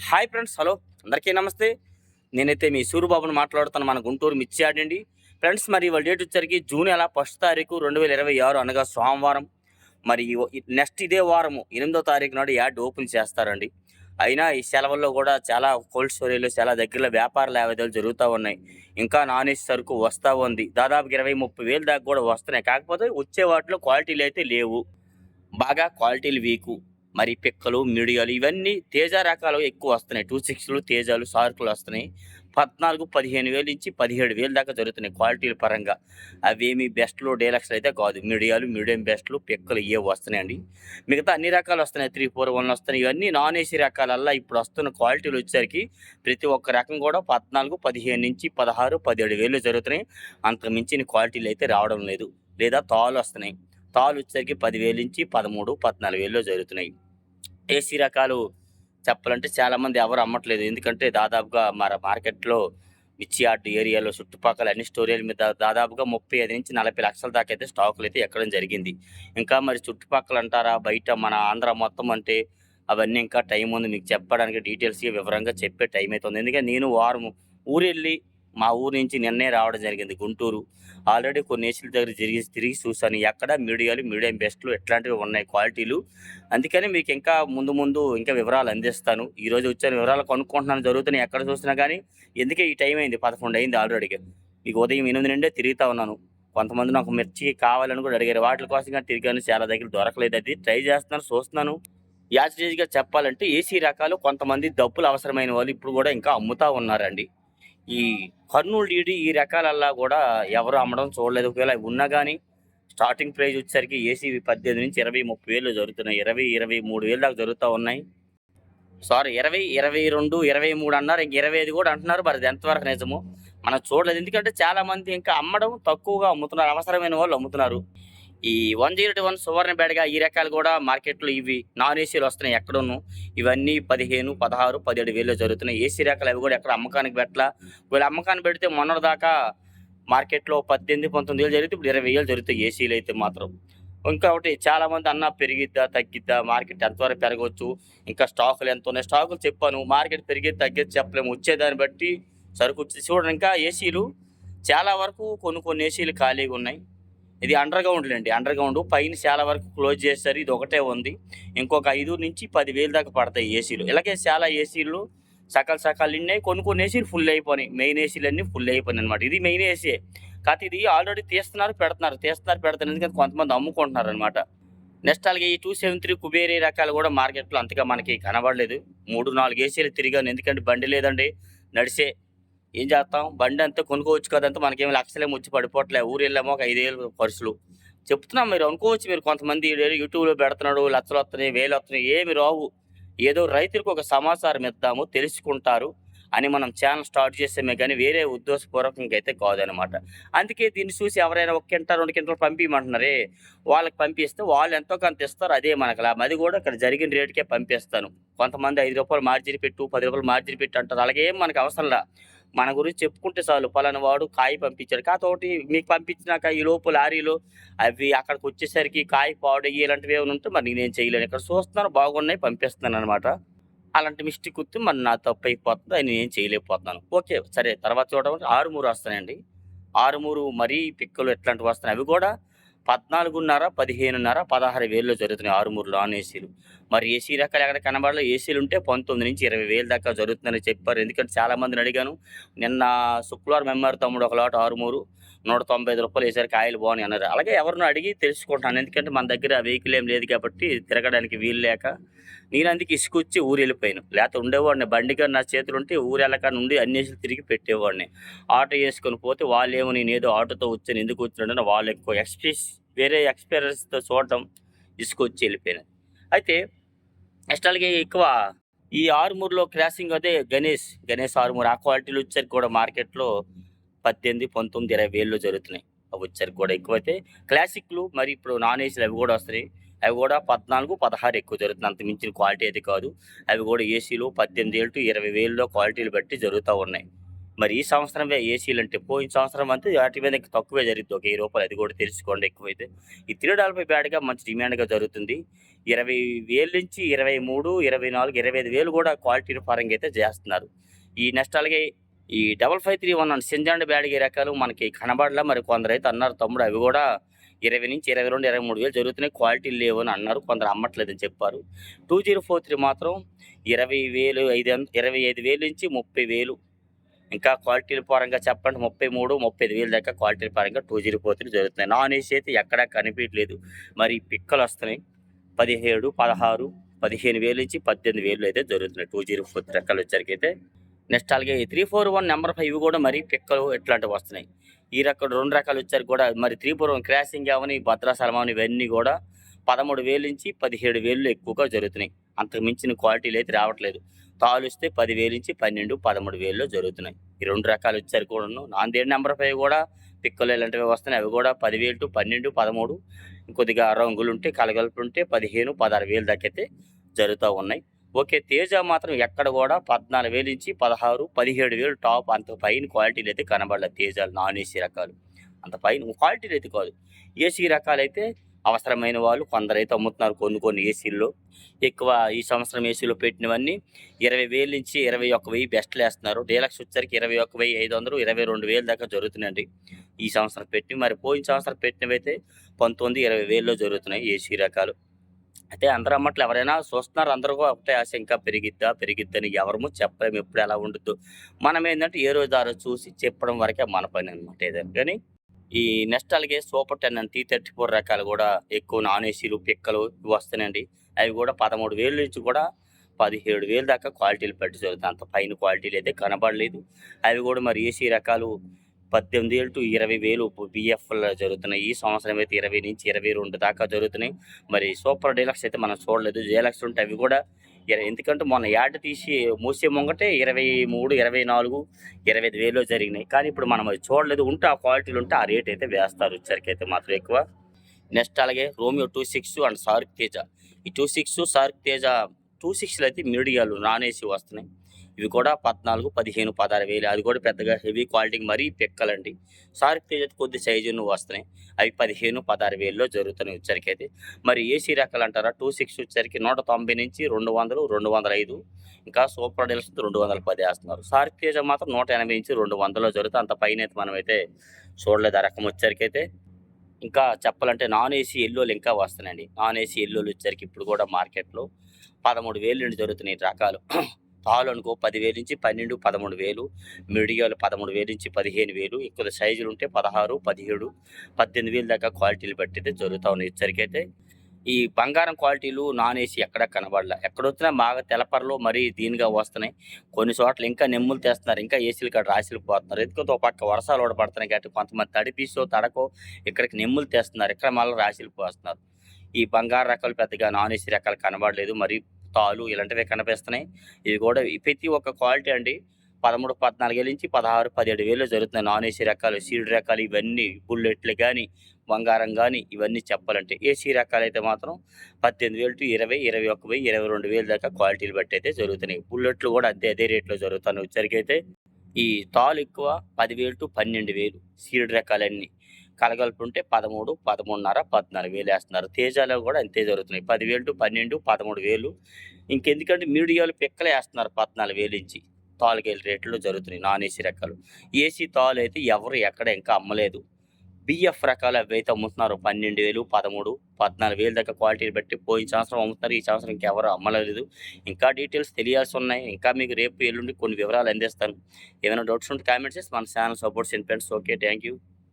Hi friends, hello అందరికీ నమస్తే. నేనైతే మీ సూరిబాబుని మాట్లాడుతాను, మన గుంటూరు మిర్చి యార్డ్ అండి. ఫ్రెండ్స్, మరి ఇవాళ డేట్ వచ్చరికి జూన్ 1 తారీఖు 2026 అనగా సోమవారం. మరి నెక్స్ట్ ఇదే వారము 8వ తారీఖు నాడు యార్డ్ ఓపెన్ చేస్తారండి. అయినా ఈ సెలవుల్లో కూడా చాలా కోల్డ్ స్టోరేజ్లో చాలా దగ్గరలో వ్యాపార లావాదేవీలు జరుగుతూ ఉన్నాయి. ఇంకా నాన్ ఏసీ సరుకు వస్తూ ఉంది. దాదాపు 20-30 వేలు దాకా కూడా వస్తున్నాయి. కాకపోతే వచ్చే వాటిలో క్వాలిటీలు అయితే లేవు, బాగా క్వాలిటీలు వీకు. మరి పిక్కలు, మీడియాలు ఇవన్నీ తేజ రకాలు ఎక్కువ వస్తున్నాయి. 26లు, తేజాలు, సార్కులు వస్తున్నాయి. 14-15 వేలు నుంచి 17,000 దాకా జరుగుతున్నాయి క్వాలిటీల పరంగా. అవేమి బెస్ట్లు, డీలక్స్లు అయితే కాదు. మీడియాలు, మీడియం బెస్ట్లు, పిక్కలు ఇవే వస్తున్నాయండి. మిగతా అన్ని రకాలు వస్తున్నాయి. 3-4-1 వస్తున్నాయి. ఇవన్నీ నాన్ ఏసీ రకాలల్లా ఇప్పుడు వస్తున్న క్వాలిటీలు వచ్చేసరికి ప్రతి ఒక్క రకం కూడా 14, 15 నుంచి 16, 17 వేలు జరుగుతున్నాయి. అంతకు మించిన క్వాలిటీలు అయితే రావడం లేదు. లేదా తాళ్ళు వస్తున్నాయి. తాళ్ళు వచ్చేసరికి 10,000 నుంచి 13, 14 వేల్లో జరుగుతున్నాయి. ఏసీ రకాలు చెప్పాలంటే చాలామంది ఎవరు అమ్మట్లేదు. ఎందుకంటే దాదాపుగా మన మార్కెట్లో మిర్చి యార్డ్ ఏరియాలో చుట్టుపక్కల అన్ని స్టోరేజ్ మీద దాదాపుగా 35-40 లక్షల దాకా అయితే స్టాకులు అయితే ఎక్కడం జరిగింది. ఇంకా మరి చుట్టుపక్కల అంటారా, బయట మన ఆంధ్ర మొత్తం అంటే అవన్నీ ఇంకా టైం ఉంది మీకు చెప్పడానికి, డీటెయిల్స్గా వివరంగా చెప్పే టైం అయితే ఉంది. ఎందుకంటే నేను వారం ఊరెళ్ళి మా ఊరు నుంచి నిన్నే రావడం జరిగింది గుంటూరు. ఆల్రెడీ కొన్ని ఏసీల దగ్గర తిరిగి చూశాను. ఎక్కడ మీడియాలు, మీడియం బెస్ట్లు ఇట్లాంటివి ఉన్నాయి క్వాలిటీలు. అందుకని మీకు ఇంకా ముందు ఇంకా వివరాలు అందిస్తాను. ఈరోజు వచ్చిన వివరాలు కనుక్కుంటున్నాను, జరుగుతున్నాయి ఎక్కడ చూసినా కానీ. ఎందుకే ఈ టైం అయింది, 11 అయింది ఆల్రెడీగా. మీకు ఉదయం 8 నుండే తిరుగుతూ ఉన్నాను. కొంతమంది నాకు మిర్చి కావాలని కూడా అడిగారు. వాటి కోసం కానీ తిరిగాను, చాలా దగ్గర దొరకలేదు. అది ట్రై చేస్తున్నాను, చూస్తున్నాను. యాజిటీజ్గా చెప్పాలంటే ఏసీ రకాలు కొంతమంది డబ్బులు అవసరమైన వాళ్ళు ఇప్పుడు కూడా ఇంకా అమ్ముతూ ఉన్నారండి. ఈ కర్నూలు డీడీ ఈ రకాలల్లా కూడా ఎవరు అమ్మడం చూడలేదు. ఒకవేళ ఉన్నా కానీ స్టార్టింగ్ ప్రైస్ వచ్చేసరికి ఏసీ 18 నుంచి 20-30 వేలు జరుగుతున్నాయి. 20-23 వేలు దాకా జరుగుతూ ఉన్నాయి. సారీ, 20, 22, 23 అన్నారు. ఇంక 25 కూడా అంటున్నారు. మరి అది ఎంతవరకు నిజమో మనం చూడలేదు. ఎందుకంటే చాలామంది ఇంకా అమ్మడం తక్కువగా అమ్ముతున్నారు, అవసరమైన వాళ్ళు అమ్ముతున్నారు. ఈ 101 సువర్ణ బేడగా ఈ రకాలు కూడా మార్కెట్లో ఇవి నాన్ ఏసీలు వస్తున్నాయి ఎక్కడును. ఇవన్నీ 15, 16, 17 వేలు జరుగుతున్నాయి. ఏసీ రకాలు అవి కూడా ఎక్కడ అమ్మకానికి పెట్టలా. వీళ్ళు అమ్మకానికి పెడితే మొన్నటి దాకా మార్కెట్లో 18, 19 వేలు జరిగితే ఇప్పుడు 20 వేలు జరుగుతాయి ఏసీలు అయితే మాత్రం. ఇంకొకటి చాలామంది అన్న పెరిగిద్దా తగ్గిద్దా, మార్కెట్ ఎంతవరకు పెరగవచ్చు, ఇంకా స్టాకులు ఎంత ఉన్నాయి. స్టాకులు చెప్పాను, మార్కెట్ పెరిగేది తగ్గేది చెప్పలేము. వచ్చేదాన్ని బట్టి సరుకు వచ్చి చూడండి. ఇంకా ఏసీలు చాలా వరకు కొన్ని ఏసీలు ఖాళీగా ఉన్నాయి. ఇది అండర్ గ్రౌండ్ పైన చాలా వరకు క్లోజ్ చేస్తారు. ఇది ఒకటే ఉంది. ఇంకొక 5 నుంచి 10 వేలు దాకా పడతాయి ఏసీలు. ఇలాగే చాలా ఏసీలు సకాలు నిన్నాయి. కొన్ని ఏసీలు ఫుల్ అయిపోయినాయి. మెయిన్ ఏసీలు అన్నీ ఫుల్ అయిపోయినాయి అనమాట. ఇది మెయిన్ ఏసీ. కాకపోతే ఇది ఆల్రెడీ తీస్తున్నారు పెడుతున్నారు. ఎందుకంటే కొంతమంది అమ్ముకుంటున్నారు అనమాట. నెక్స్ట్ అలాగే ఈ 273 కుబేరీ రకాలు కూడా మార్కెట్లో అంతగా మనకి కనబడలేదు. 3-4 ఏసీలు తిరిగాను. ఎందుకంటే బండి లేదండి, నడిసే. ఏం చేస్తాం, బండి అంతా కొనుక్కోవచ్చు కదంతా. మనకేమి లక్షలే ముచ్చి పడిపోవట్లే. ఊరు వెళ్ళామో ఒక 5,000 ఖర్చులు చెప్తున్నాం. మీరు అనుకోవచ్చు, మీరు కొంతమంది యూట్యూబ్లో పెడుతున్నాడు, లక్షలు వస్తున్నాయి, వేలు వస్తున్నాయి. ఏమి రావు. ఏదో రైతులకు ఒక సమాచారం ఇద్దాము, తెలుసుకుంటారు అని మనం ఛానల్ స్టార్ట్ చేసామే కానీ వేరే ఉద్దేశపూర్వకంగా అయితే కాదనమాట. అందుకే దీన్ని చూసి ఎవరైనా 1 క్వింటాల్ 2 క్వింటాలు పంపించమంటున్నారే, వాళ్ళకి పంపిస్తే వాళ్ళు ఎంతో కొంత ఇస్తారు. అదే మనకు లాభం. అది కూడా ఇక్కడ జరిగిన రేటుకే పంపిస్తాను. కొంతమంది ₹5 మార్జిన్ పెట్టు, ₹10 మార్జిన్ పెట్టు అంటారు. అలాగే మనకు అవసరంలా. మన గురించి చెప్పుకుంటే చాలు, పలానా వాడు కాయ పంపించాడు. కాకపోతే మీకు పంపించినాక ఈ లోపు లారీలో అవి అక్కడికి వచ్చేసరికి కాయ పాడయ్యి ఇలాంటివి ఏమైనా ఉంటే మరి నేనేం చేయలేను. ఇక్కడ చూస్తున్నాను, బాగున్నాయి, పంపిస్తున్నాను అనమాట. అలాంటి మిస్టేక్ వస్తే మరి నా తప్పు అయిపోతుంది, అది నేను చేయలేకపోతున్నాను. ఓకే, సరే. తర్వాత చూడడం ఆరుమూరు వస్తాయండి. ఆరుమూరు మరీ పిక్కలు ఎట్లాంటివి వస్తున్నాయి. అవి కూడా 14.5, 15.5, 16 వేల్లో జరుగుతున్నాయి ఆరుమూరు నాన్ ఏసీలు. మరి ఏసీ రకాలు ఎక్కడ కనబడలో. ఏసీలు ఉంటే 19 నుంచి 20 వేలు దాకా జరుగుతుందని చెప్పారు. ఎందుకంటే చాలామందిని అడిగాను. నిన్న శుక్రవారం ఎమ్మారు తమ్ముడు ఒక లాట్ ఆరుమూరు ₹195 వేసారు, కాయలు బాగున్నాయి అన్నారు. అలాగే ఎవరినో అడిగి తెలుసుకుంటాను. ఎందుకంటే మన దగ్గర వెహికల్ ఏం లేదు కాబట్టి తిరగడానికి వీలు లేక నేను అందుకే ఇసుకొచ్చి ఊరు వెళ్ళిపోయాను. లేకపోతే ఉండేవాడిని, బండిగా నా చేతులు ఉంటే ఊరు వెళ్ళక నుండి అన్నేసి తిరిగి పెట్టేవాడిని. ఆటో వేసుకొని పోతే వాళ్ళేమో నేను ఏదో ఆటోతో వచ్చాను, ఎందుకు వచ్చినాడని వాళ్ళు ఎక్కువ వేరే ఎక్స్పీరియన్స్తో చూడటం ఇసుకొచ్చి వెళ్ళిపోయాను. అయితే నెక్స్ట్ అలాగే ఎక్కువ ఈ ఆరుమూరులో క్రాసింగ్ అదే గణేష్ ఆరుమూరు. ఆ క్వాలిటీలు వచ్చేసరికి కూడా మార్కెట్లో 18, 19, 20 వేల్లో జరుగుతున్నాయి. అవి వచ్చేసరికి కూడా ఎక్కువైతే క్లాసిక్లు. మరి ఇప్పుడు నాన్ ఏసీలు అవి కూడా వస్తున్నాయి. అవి కూడా 14, 16 ఎక్కువ జరుగుతుంది. అంత మించిన క్వాలిటీ అయితే కాదు. అవి కూడా ఏసీలు 18,000 to 20,000లో క్వాలిటీలు బట్టి జరుగుతూ ఉన్నాయి. మరి ఈ సంవత్సరమే ఏసీలు అంటే పోయిన సంవత్సరం అంతే వాటి మీద ఇంకా తక్కువే జరిగింది. ఒక రూ. 1000 అది కూడా తెలుసుకోండి ఎక్కువైతే. ఈ 3 బ్యాట్‌గా మంచి డిమాండ్‌గా జరుగుతుంది. 20,000 నుంచి 23, 24, 25,000 కూడా క్వాలిటీ పరంగా అయితే చేస్తున్నారు. ఈ నెక్స్ట్ అలాగే ఈ 5531 అని సింజాండ్ బ్యాడ్‌గి రకాలు మనకి కనబడలా. మరి కొందరైతే అన్నారు తమ్ముడు అవి కూడా 20-22, 23,000 జరుగుతున్నాయి. క్వాలిటీలు లేవు అని అన్నారు. కొందరు అమ్మట్లేదని చెప్పారు. 2043 మాత్రం 20,000 25,000 నుంచి 30,000 ఇంకా క్వాలిటీల పరంగా చెప్పండి 33, 35,000 దాకా క్వాలిటీల పరంగా 2043 జరుగుతున్నాయి. నాన్ ఏసీ అయితే ఎక్కడా కనిపించట్లేదు. మరి పిక్కలు వస్తున్నాయి 17, 16, 15,000 నుంచి 18,000 అయితే జరుగుతున్నాయి 2043 రకాలు వచ్చేసరికైతే. నెక్స్ట్ అలాగే 341 నెంబర్ 5 కూడా మరి పిక్కలు ఇట్లాంటివి వస్తున్నాయి. ఈ రకం 2 రకాలు వచ్చారు కూడా మరి 341 క్రాసింగ్ అవని భద్రాచలం అవని ఇవన్నీ కూడా 13,000 నుంచి 17,000 ఎక్కువగా జరుగుతున్నాయి. అంతకు మించిన క్వాలిటీలు అయితే రావట్లేదు. తాలుస్తే 10,000 నుంచి 12, 13,000 జరుగుతున్నాయి. ఈ 2 రకాలు వచ్చారు కూడాను. నాందేడ్ నెంబర్ 5 కూడా పిక్కలు ఇలాంటివి వస్తున్నాయి. అవి కూడా 10,000 టు 12, 13 కొద్దిగా రంగులు ఉంటే కలగలుపు ఉంటే 15, 16,000 దాకా అయితే జరుగుతూ ఉన్నాయి. ఓకే. తేజ మాత్రం ఎక్కడ కూడా 14,000 నుంచి 16, 17,000 టాప్. అంత పైన క్వాలిటీలు అయితే కనబడలేదు తేజాలు నాన్ ఏసీ రకాలు. అంత పైన క్వాలిటీలు అయితే కాదు. ఏసీ రకాలైతే అవసరమైన వాళ్ళు కొందరైతే అమ్ముతున్నారు కొన్ని ఏసీల్లో. ఎక్కువ ఈ సంవత్సరం ఏసీలో పెట్టినవన్నీ 20,000 నుంచి 21,000 బెస్ట్లు వేస్తున్నారు. డీలక్స్ వచ్చరికి 21,500, 22,000 దాకా జరుగుతున్నాయండి ఈ సంవత్సరం పెట్టి. మరి పోయిన సంవత్సరం పెట్టినవైతే 19, 20,000లో జరుగుతున్నాయి ఏసీ రకాలు. అయితే అందరూ అమ్మట్లు ఎవరైనా చూస్తున్నారు. అందరూ ఒకటే ఆశ ఇంకా పెరిగిద్దని ఎవరము చెప్పలేము ఎప్పుడు ఎలా ఉండుద్దో. మనం ఏంటంటే ఏ రోజు ఆ రోజు చూసి చెప్పడం వరకే మన పని అనమాట ఏదైనా. కానీ ఈ నెక్స్ట్ అలాగే సూపర్ 10 అని T34 రకాలు కూడా ఎక్కువ నాన్ ఏసీలు పిక్కలు ఇవి వస్తున్నాయండి. అవి కూడా 13,000 నుంచి కూడా 17,000 దాకా క్వాలిటీలు పెట్టి జరుగుతాయి. అంత పైన క్వాలిటీలు అయితే కనబడలేదు. అవి కూడా మరి ఏసీ రకాలు 18,000 టు 20,000 బిఎఫ్‌లో జరుగుతున్నాయి. ఈ సంవత్సరం అయితే 20 నుంచి 22 దాకా జరుగుతున్నాయి. మరి సూపర్ డీలక్స్ అయితే మనం చూడలేదు. డీలక్స్ ఉంటే అవి కూడా ఎందుకంటే మొన్న యాడ్ తీసి మూసే ముంగటే 23, 24, 25,000లో జరిగినాయి. కానీ ఇప్పుడు మనం అది చూడలేదు. ఉంటే ఆ క్వాలిటీలు ఉంటే ఆ రేట్ అయితే వేస్తారు వచ్చరికైతే మాత్రం ఎక్కువ. నెక్స్ట్ అలాగే రోమియో 26 అండ్ సార్క్ తేజ. ఈ 26, సార్క్ తేజ 26లో అయితే మీడియాలు నాన్ ఏసీ వస్తున్నాయి. ఇవి కూడా 14, 15, 16,000. అది కూడా పెద్దగా హెవీ క్వాలిటీకి మరీ పిక్కలండి. సార్క్ తేజ కొద్ది సైజును వస్తున్నాయి. అవి 15, 16,000లో జరుగుతున్నాయి వచ్చరికైతే. మరి ఏసీ రకాలు అంటారా 26 వచ్చరికి 190 నుంచి 200, 205. ఇంకా సూపర్ డీలక్స్ 210 వేస్తున్నారు. సార్క్ తేజ మాత్రం 180 నుంచి 200లో జరుగుతుంది. అంత పైన అయితే మనమైతే చూడలేదు ఆ రకం వచ్చరికైతే. ఇంకా చెప్పాలంటే నాన్ ఏసీ ఎల్లోలు ఇంకా వస్తున్నాయండి. నాన్ ఏసీ ఎల్లోలు వచ్చరికి ఇప్పుడు కూడా మార్కెట్లో 13,000 నుండి జరుగుతున్నాయి రకాలు. తాలు అనుకో 10,000 నుంచి 12, 13,000. మీడియాలు 13,000 నుంచి 15,000. ఎక్కువ సైజులు ఉంటే 16, 17, 18,000 దాకా క్వాలిటీలు బట్టి అయితే జరుగుతూ ఉన్నాయి వచ్చరికైతే. ఈ బంగారం క్వాలిటీలు నాన్ ఏసీ ఎక్కడ కనబడలే. ఎక్కడొచ్చినా బాగా తెలపరలో మరీ దీనిగా వస్తున్నాయి. కొన్ని చోట్ల ఇంకా నెమ్ములు తెస్తున్నారు. ఇంకా ఏసీలు కాడ రాశీలు పోతున్నారు. ఎందుకంటే ఒక పక్క వర్షాలు కూడా పడుతున్నాయి కాబట్టి కొంతమంది తడిపీసో తడకో ఇక్కడికి నెమ్ములు తెస్తున్నారు. ఇక్కడ మళ్ళీ రాశీలు పోస్తున్నారు. ఈ బంగారు రకాలు పెద్దగా నాన్ ఏసీ రకాలు కనబడలేదు. మరి తాలు ఇలాంటివే కనిపిస్తున్నాయి. ఇవి కూడా ప్రతి ఒక్క క్వాలిటీ అండి 13, 14,000 నుంచి 16, 17,000లో జరుగుతున్నాయి నాన్ ఏసీ రకాలు. సీడ్ రకాలు ఇవన్నీ బుల్లెట్లు కానీ బంగారం కానీ ఇవన్నీ చెప్పాలంటే. ఏసీ రకాలైతే మాత్రం 18,000 టు 20, 21,000, 22,000 దాకా క్వాలిటీలు బట్టి అయితే జరుగుతున్నాయి. బుల్లెట్లు కూడా అదే రేట్లో జరుగుతున్నాయి వచ్చరికైతే. ఈ తాలు ఎక్కువ 10,000 టు 12,000 సీడ్ రకాలన్నీ కలగలుపు ఉంటే 13, 13,500, 14,000 వేస్తున్నారు. తేజాలో కూడా అంతే జరుగుతున్నాయి 10,000 టు 12, 13,000. ఇంకెందుకంటే మీడియాలు పిక్కలే వేస్తున్నారు 14,000 నుంచి. తాలుకేళ్ళ రేట్లో జరుగుతున్నాయి నాన్ ఏసీ రకాలు. ఏసీ తాలు అయితే ఎవరు ఎక్కడ ఇంకా అమ్మలేదు. బిఎఫ్ రకాలు అవైతే అమ్ముతున్నారు 12,000, 13, 14,000 దాకా క్వాలిటీని బట్టి పోయిన సంవత్సరం అమ్ముతున్నారు. ఈ సంవత్సరం ఇంకెవరు అమ్మలేదు. ఇంకా డీటెయిల్స్ తెలియాల్సి ఉన్నాయి. ఇంకా మీకు రేపు ఎల్లుండి కొన్ని వివరాలు అందిస్తాను. ఏమైనా డౌట్స్ ఉంటే కామెంట్స్ చేసి మన ఛానల్ సపోర్ట్ చేయండి ఫ్రెండ్స్. Okay, thank you.